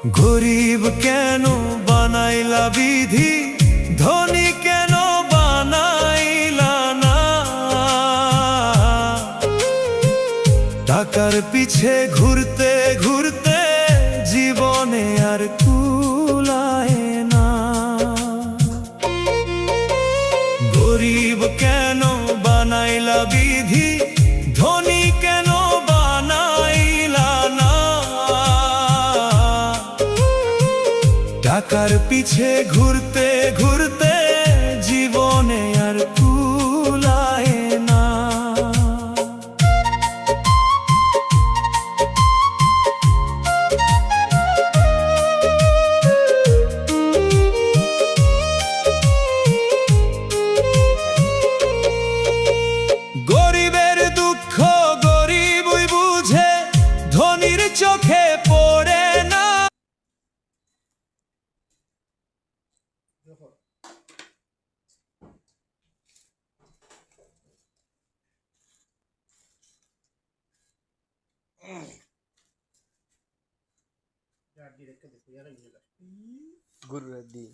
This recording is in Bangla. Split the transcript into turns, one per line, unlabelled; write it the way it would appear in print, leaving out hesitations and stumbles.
গরিব কেন বানাইলা বিধি, ধনী কেন বানাইলা না? টাকার পিছে ঘুরতে ঘুরতে জীবনে আর কুলায় না। গরিব কেন বানাইলা বিধি, ধনী কেন বানাইলা না? টাকার পিছে ঘুরতে ঘুরতে জীবনে আর কুলায় না। গরিবের দুঃখ গরিবই বুঝে, ধনীর চোখে পড়ে না।
Guru Radhi.